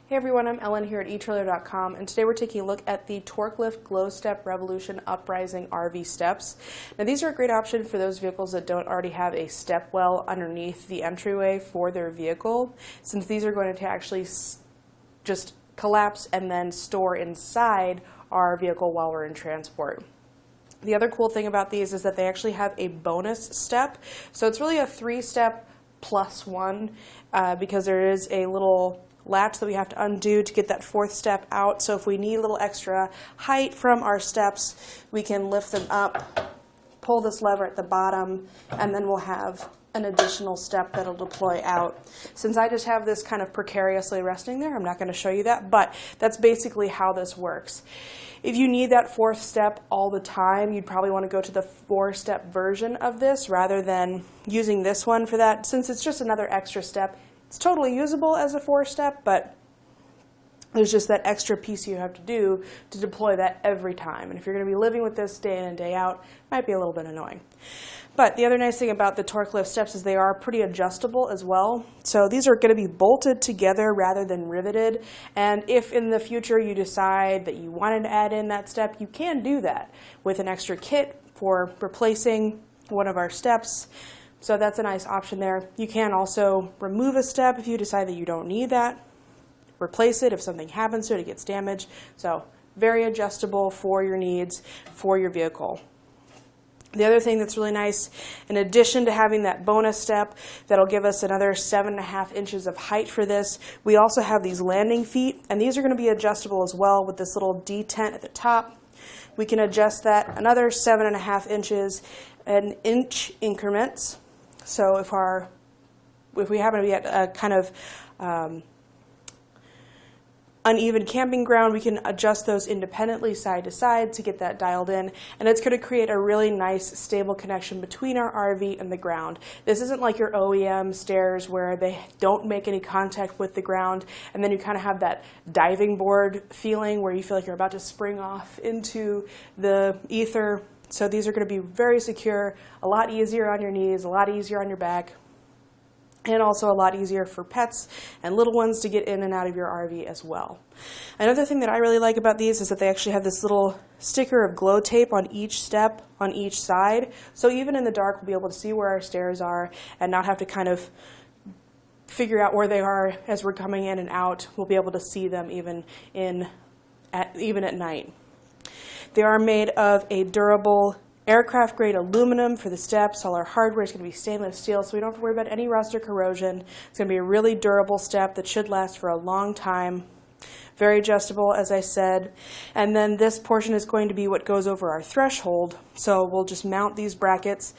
Hey everyone, I'm Ellen here at etrailer.com, and today we're taking a look at the TorkLift GlowStep Revolution Uprising RV Steps. Now these are a great option for those vehicles that don't already have a step well underneath the entryway for their vehicle, since these are going to actually just collapse and then store inside our vehicle while we're in transport. The other cool thing about these is that they actually have a bonus step, so it's really a 3-step plus one because there is a little latch that we have to undo to get that 4th step out. So if we need a little extra height from our steps, we can lift them up, pull this lever at the bottom, and then we'll have an additional step that'll deploy out. Since I just have this kind of precariously resting there, I'm not going to show you that, but that's basically how this works. If you need that 4th step all the time, you'd probably want to go to the 4-step version of this rather than using this one for that. Since it's just another extra step, it's totally usable as a 4-step, but there's just that extra piece you have to do to deploy that every time. And if you're going to be living with this day in and day out, it might be a little bit annoying. But the other nice thing about the TorkLift steps is they are pretty adjustable as well. So these are going to be bolted together rather than riveted. And if in the future you decide that you wanted to add in that step, you can do that with an extra kit for replacing one of our steps. So that's a nice option there. You can also remove a step if you decide that you don't need that. Replace it if something happens to it, it gets damaged. So very adjustable for your needs for your vehicle. The other thing that's really nice, in addition to having that bonus step that'll give us another 7.5 inches of height for this, we also have these landing feet, and these are going to be adjustable as well with this little detent at the top. We can adjust that another 7.5 inches in inch increments. So if we happen to be at a kind of uneven camping ground, we can adjust those independently side to side to get that dialed in, and it's going to create a really nice stable connection between our RV and the ground. This isn't like your OEM stairs where they don't make any contact with the ground, and then you kind of have that diving board feeling where you feel like you're about to spring off into the ether. So these are going to be very secure, a lot easier on your knees, a lot easier on your back, and also a lot easier for pets and little ones to get in and out of your RV as well. Another thing that I really like about these is that they actually have this little sticker of glow tape on each step on each side. So even in the dark, we'll be able to see where our stairs are and not have to kind of figure out where they are as we're coming in and out. We'll be able to see them even at night. They are made of a durable aircraft grade aluminum for the steps. All our hardware is going to be stainless steel, so we don't have to worry about any rust or corrosion. It's going to be a really durable step that should last for a long time. Very adjustable, as I said. And then this portion is going to be what goes over our threshold. So we'll just mount these brackets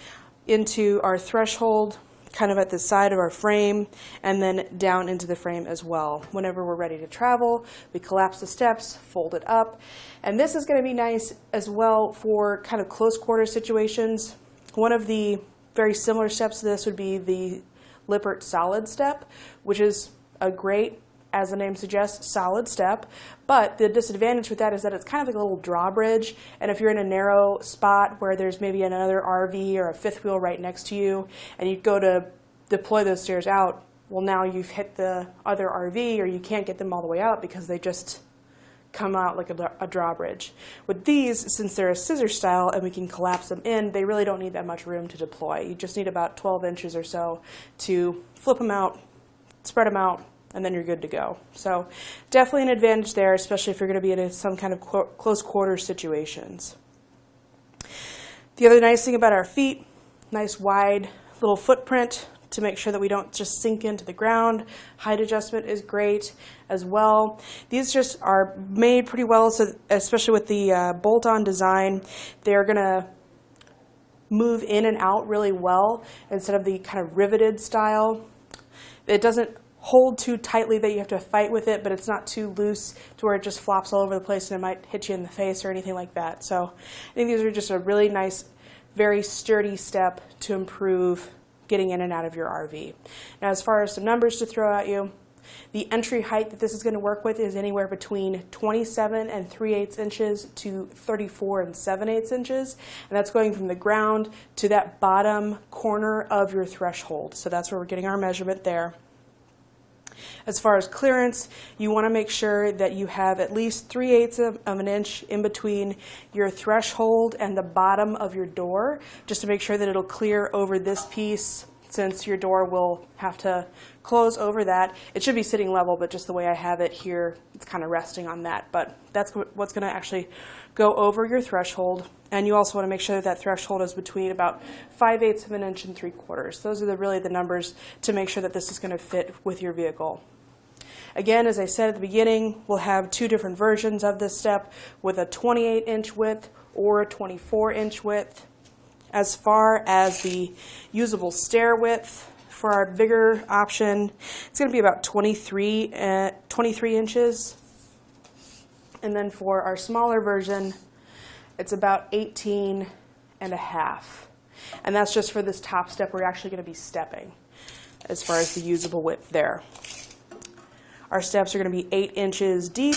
into our threshold, kind of at the side of our frame, and then down into the frame as well. Whenever we're ready to travel, we collapse the steps, fold it up. And this is going to be nice as well for kind of close quarter situations. One of the very similar steps to this would be the Lippert solid step, which is a great, as the name suggests, solid step. But the disadvantage with that is that it's kind of like a little drawbridge, and if you're in a narrow spot where there's maybe another RV or a 5th wheel right next to you, and you go to deploy those stairs out, well, now you've hit the other RV, or you can't get them all the way out because they just come out like a drawbridge. With these, since they're a scissor style and we can collapse them in, they really don't need that much room to deploy. You just need about 12 inches or so to flip them out, spread them out, and then you're good to go. So definitely an advantage there, especially if you're going to be in some kind of close quarters situations. The other nice thing about our feet, nice wide little footprint to make sure that we don't just sink into the ground. Height adjustment is great as well. These just are made pretty well, so especially with the bolt-on design, they're going to move in and out really well instead of the kind of riveted style. It doesn't hold too tightly that you have to fight with it, but it's not too loose to where it just flops all over the place and it might hit you in the face or anything like that. So I think these are just a really nice, very sturdy step to improve getting in and out of your RV. Now, as far as some numbers to throw at you, the entry height that this is going to work with is anywhere between 27 and 3/8 inches to 34 and 7/8 inches, and that's going from the ground to that bottom corner of your threshold. So that's where we're getting our measurement there. As far as clearance, you want to make sure that you have at least 3/8 of an inch in between your threshold and the bottom of your door, just to make sure that it'll clear over this piece, since your door will have to close over that. It should be sitting level, but just the way I have it here, it's kind of resting on that. But that's what's going to actually go over your threshold. And you also want to make sure that that threshold is between about 5/8 of an inch and 3/4. Those are really the numbers to make sure that this is going to fit with your vehicle. Again, as I said at the beginning, we'll have two different versions of this step with a 28-inch width or a 24-inch width. As far as the usable stair width, for our bigger option, it's going to be about 23 inches. And then for our smaller version, it's about 18.5. And that's just for this top step we're actually going to be stepping, as far as the usable width there. Our steps are going to be 8 inches deep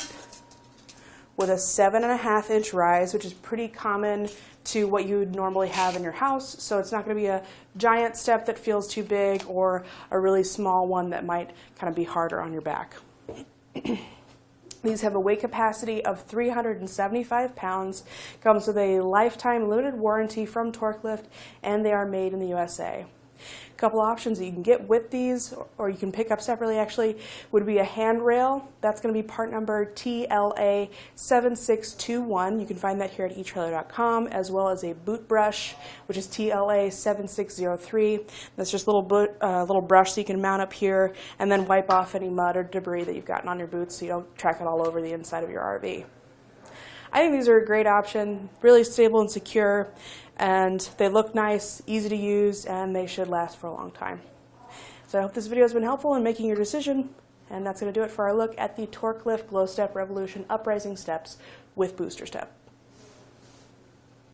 with a 7.5-inch rise, which is pretty common to what you would normally have in your house. So it's not going to be a giant step that feels too big or a really small one that might kind of be harder on your back. These have a weight capacity of 375 pounds, comes with a lifetime limited warranty from TorkLift, and they are made in the USA. A couple options that you can get with these, or you can pick up separately actually, would be a handrail. That's going to be part number TLA7621. You can find that here at etrailer.com, as well as a boot brush, which is TLA7603. That's just a little brush that you can mount up here and then wipe off any mud or debris that you've gotten on your boots so you don't track it all over the inside of your RV. I think these are a great option, really stable and secure, and they look nice, easy to use, and they should last for a long time. So I hope this video has been helpful in making your decision, and that's going to do it for our look at the TorkLift GlowStep Revolution Uprising Steps with Booster Step.